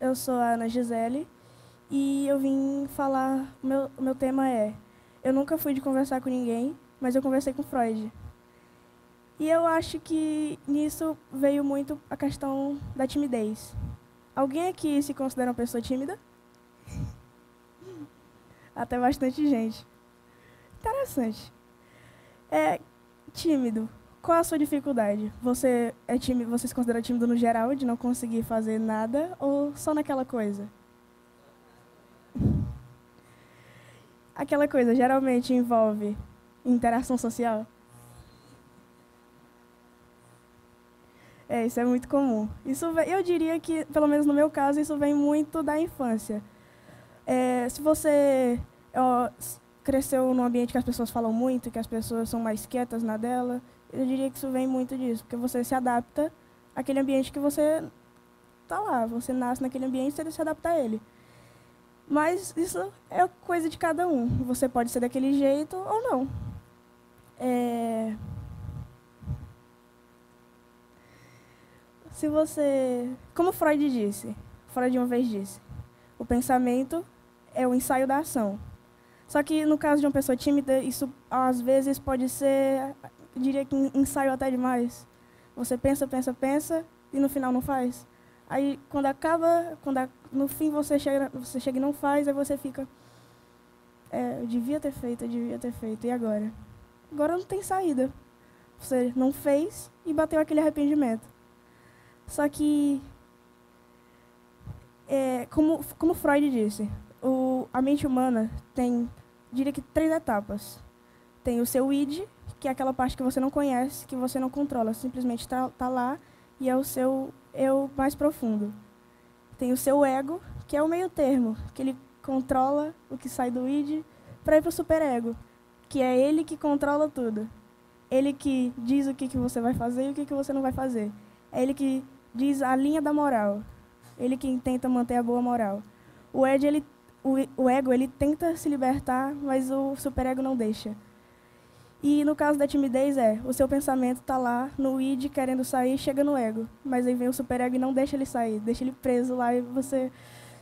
eu sou a Ana Gisele e eu vim falar. O meu tema é: eu nunca fui de conversar com ninguém, mas eu conversei com Freud. E eu acho que nisso veio muito a questão da timidez. Alguém aqui se considera uma pessoa tímida? Até bastante gente. Interessante. É tímido. Qual a sua dificuldade? Você é tímido, você se considera tímido no geral, de não conseguir fazer nada, ou só naquela coisa? Aquela coisa geralmente envolve interação social? É, isso é muito comum. Eu diria que, pelo menos no meu caso, isso vem muito da infância. Se você cresceu num ambiente que as pessoas falam muito, que as pessoas são mais quietas na dela, eu diria que isso vem muito disso, porque você se adapta àquele ambiente que você está lá. Você nasce naquele ambiente e você se adapta a ele. Mas isso é coisa de cada um. Você pode ser daquele jeito ou não. Se você... Como Freud uma vez disse, o pensamento é o ensaio da ação. Só que no caso de uma pessoa tímida, isso às vezes pode ser, eu diria que ensaio até demais. Você pensa, pensa, pensa e no final não faz. Aí quando acaba, no fim você chega e não faz, aí você fica, eu devia ter feito, e agora? Agora não tem saída. Você não fez e bateu aquele arrependimento. Só que, como Freud disse, a mente humana tem, diria que 3 etapas. Tem o seu id, que é aquela parte que você não conhece, que você não controla, simplesmente está lá e é o seu eu mais profundo. Tem o seu ego, que é o meio termo, que ele controla o que sai do id para ir para o superego, que é ele que controla tudo. Ele que diz o que você vai fazer e o que você não vai fazer. É ele que diz a linha da moral. Ele que tenta manter a boa moral. O ego, ele tenta se libertar, mas o superego não deixa. E no caso da timidez o seu pensamento está lá no id querendo sair, chega no ego. Mas aí vem o superego e não deixa ele sair, deixa ele preso lá e você...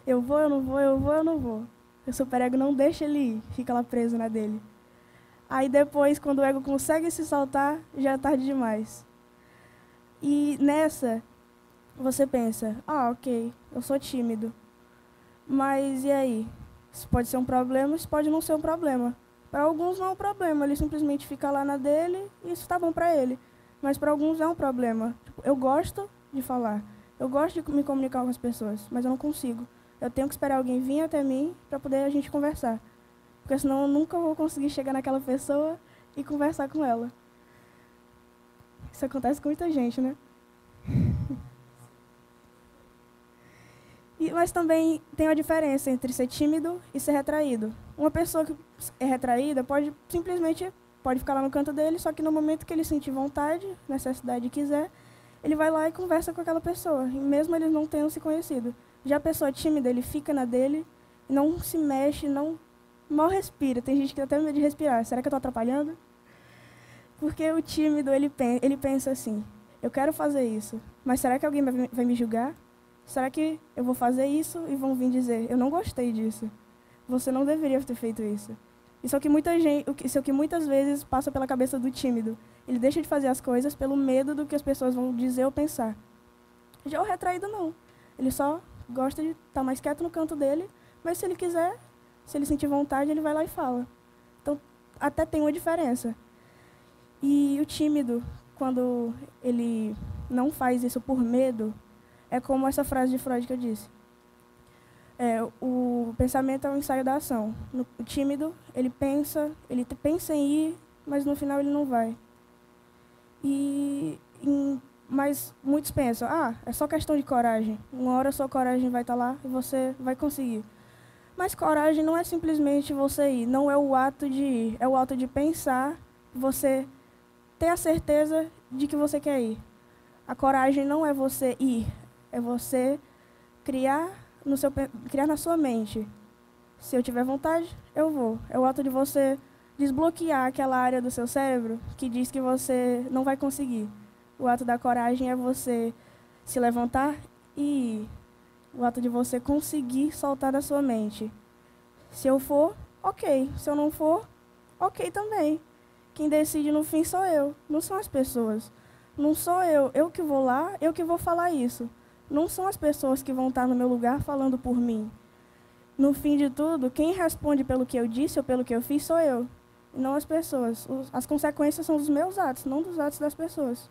Eu vou, eu não vou, eu vou, eu não vou. O superego não deixa ele ir, fica lá preso na dele. Aí depois, quando o ego consegue se soltar, já é tarde demais. E nessa, você pensa, ok, eu sou tímido. Mas e aí? Isso pode ser um problema, isso pode não ser um problema. Para alguns não é um problema, ele simplesmente fica lá na dele e isso está bom para ele. Mas para alguns é um problema. Tipo, eu gosto de falar, eu gosto de me comunicar com as pessoas, mas eu não consigo. Eu tenho que esperar alguém vir até mim para poder a gente conversar. Porque senão eu nunca vou conseguir chegar naquela pessoa e conversar com ela. Isso acontece com muita gente, né? Mas também tem a diferença entre ser tímido e ser retraído. Uma pessoa que é retraída simplesmente pode ficar lá no canto dele, só que no momento que ele sentir vontade, necessidade e quiser, ele vai lá e conversa com aquela pessoa, e mesmo eles não tenham se conhecido. Já a pessoa tímida, ele fica na dele, não se mexe, não mal respira. Tem gente que tem até medo de respirar. Será que eu estou atrapalhando? Porque o tímido, ele pensa assim, eu quero fazer isso, mas será que alguém vai me julgar? Será que eu vou fazer isso e vão vir dizer, eu não gostei disso, você não deveria ter feito isso? Isso é o que muitas vezes passa pela cabeça do tímido. Ele deixa de fazer as coisas pelo medo do que as pessoas vão dizer ou pensar. Já o retraído não. Ele só gosta de estar mais quieto no canto dele, mas se ele quiser, se ele sentir vontade, ele vai lá e fala. Então, até tem uma diferença. E o tímido, quando ele não faz isso por medo, é como essa frase de Freud que eu disse. O pensamento é um ensaio da ação. O tímido, ele pensa em ir, mas no final ele não vai. Mas muitos pensam, é só questão de coragem. Uma hora a sua coragem vai estar lá e você vai conseguir. Mas coragem não é simplesmente você ir, não é o ato de ir, é o ato de pensar, você ter a certeza de que você quer ir. A coragem não é você ir, é você criar na sua mente. Se eu tiver vontade, eu vou. É o ato de você desbloquear aquela área do seu cérebro que diz que você não vai conseguir. O ato da coragem é você se levantar e ir. O ato de você conseguir soltar da sua mente. Se eu for, ok. Se eu não for, ok também. Quem decide no fim sou eu, não são as pessoas. Não sou eu que vou lá, eu que vou falar isso. Não são as pessoas que vão estar no meu lugar falando por mim. No fim de tudo, quem responde pelo que eu disse ou pelo que eu fiz sou eu, e não as pessoas. As consequências são dos meus atos, não dos atos das pessoas.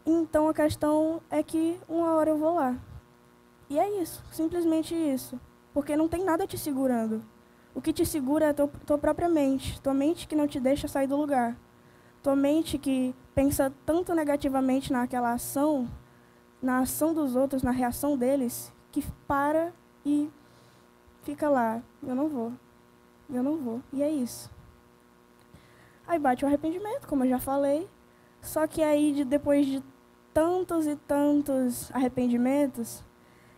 Então a questão é que uma hora eu vou lá. E é isso, simplesmente isso. Porque não tem nada te segurando. O que te segura é a tua própria mente. Tua mente que não te deixa sair do lugar. Tua mente que pensa tanto negativamente naquela ação, na ação dos outros, na reação deles, que para e fica lá. Eu não vou. Eu não vou. E é isso. Aí bate o arrependimento, como eu já falei. Só que aí, depois de tantos e tantos arrependimentos,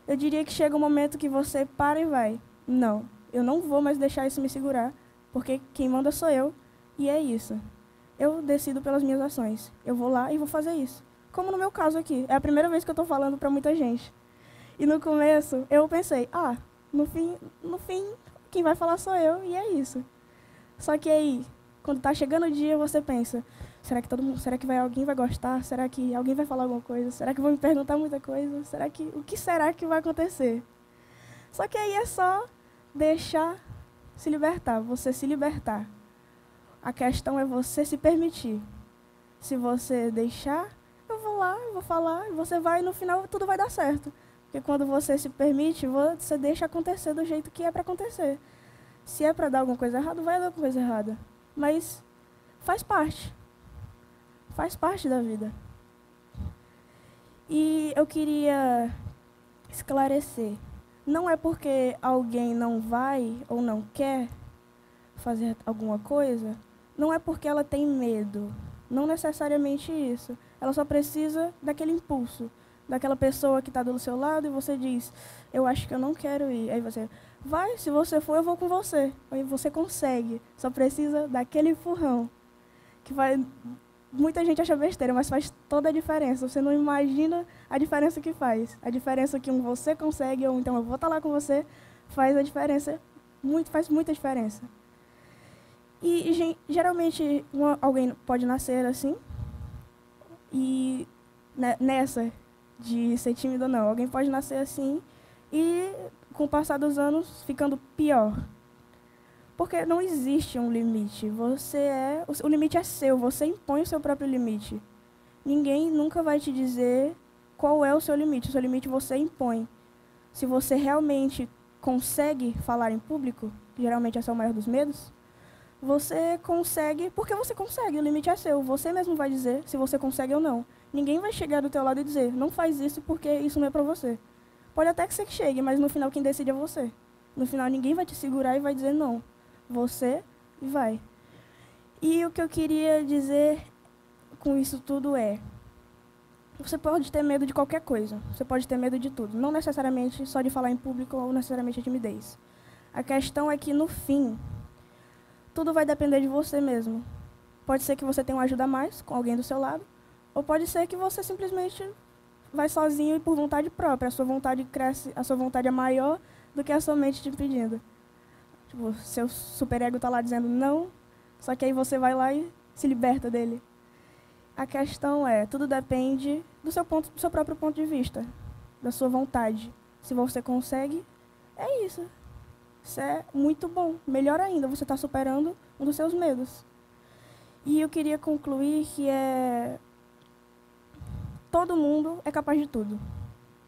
eu diria que chega um momento que você para e vai. Não, eu não vou mais deixar isso me segurar, porque quem manda sou eu, e é isso. Eu decido pelas minhas ações. Eu vou lá e vou fazer isso. Como no meu caso aqui. É a primeira vez que eu estou falando para muita gente. E no começo, eu pensei, no fim, quem vai falar sou eu, e é isso. Só que aí, quando está chegando o dia, você pensa, será que alguém vai gostar? Será que alguém vai falar alguma coisa? Será que vão me perguntar muita coisa? O que será que vai acontecer? Só que aí é só deixar se libertar, você se libertar. A questão é você se permitir. Se você deixar, eu vou lá, eu vou falar, e você vai, e no final tudo vai dar certo. Porque quando você se permite, você deixa acontecer do jeito que é para acontecer. Se é para dar alguma coisa errada, vai dar alguma coisa errada. Mas faz parte. Faz parte da vida. E eu queria esclarecer. Não é porque alguém não vai ou não quer fazer alguma coisa, não é porque ela tem medo. Não necessariamente isso. Ela só precisa daquele impulso. Daquela pessoa que está do seu lado e você diz, eu acho que eu não quero ir. Aí você, vai, se você for, eu vou com você. Aí você consegue. Só precisa daquele empurrão. Muita gente acha besteira, mas faz toda a diferença. Você não imagina a diferença que faz. A diferença que você consegue, ou então eu vou estar lá com você, faz a diferença. Faz muita diferença. E geralmente alguém pode nascer assim, e nessa de ser tímido ou não, alguém pode nascer assim e com o passar dos anos ficando pior. Porque não existe um limite. O limite é seu, você impõe o seu próprio limite. Ninguém nunca vai te dizer qual é o seu limite. O seu limite você impõe. Se você realmente consegue falar em público, que geralmente esse é o maior dos medos, você consegue, porque você consegue, o limite é seu. Você mesmo vai dizer se você consegue ou não. Ninguém vai chegar do teu lado e dizer, não faz isso porque isso não é para você. Pode até que você chegue, mas no final quem decide é você. No final ninguém vai te segurar e vai dizer não. Você e vai. E o que eu queria dizer com isso tudo é, você pode ter medo de qualquer coisa. Você pode ter medo de tudo. Não necessariamente só de falar em público ou necessariamente a timidez. A questão é que no fim, tudo vai depender de você mesmo. Pode ser que você tenha uma ajuda a mais com alguém do seu lado, ou pode ser que você simplesmente vai sozinho e por vontade própria. A sua vontade cresce, a sua vontade é maior do que a sua mente te impedindo. Tipo, seu superego está lá dizendo não, só que aí você vai lá e se liberta dele. A questão é, tudo depende do seu próprio ponto de vista, da sua vontade. Se você consegue, é isso. Isso é muito bom. Melhor ainda, você está superando um dos seus medos. E eu queria concluir que todo mundo é capaz de tudo.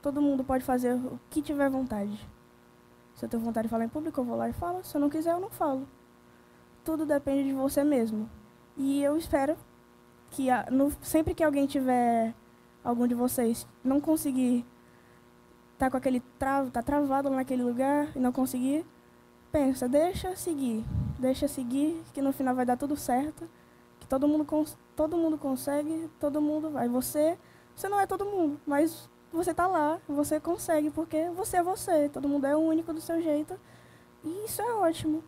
Todo mundo pode fazer o que tiver vontade. Se eu tenho vontade de falar em público, eu vou lá e falo. Se eu não quiser, eu não falo. Tudo depende de você mesmo. E eu espero que sempre que alguém tiver, algum de vocês, não conseguir, tá com aquele tá travado naquele lugar e não conseguir, pensa, deixa seguir, que no final vai dar tudo certo, que todo mundo consegue, todo mundo vai. Você não é todo mundo, mas você está lá, você consegue, porque você é você, todo mundo é único do seu jeito, e isso é ótimo.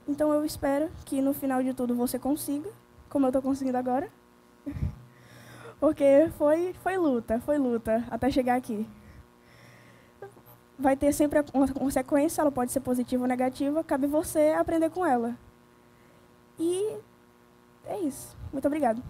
Então eu espero que no final de tudo você consiga, como eu estou conseguindo agora, porque foi luta, até chegar aqui. vai ter sempre uma consequência, ela pode ser positiva ou negativa, cabe você aprender com ela. E é isso. Muito obrigada.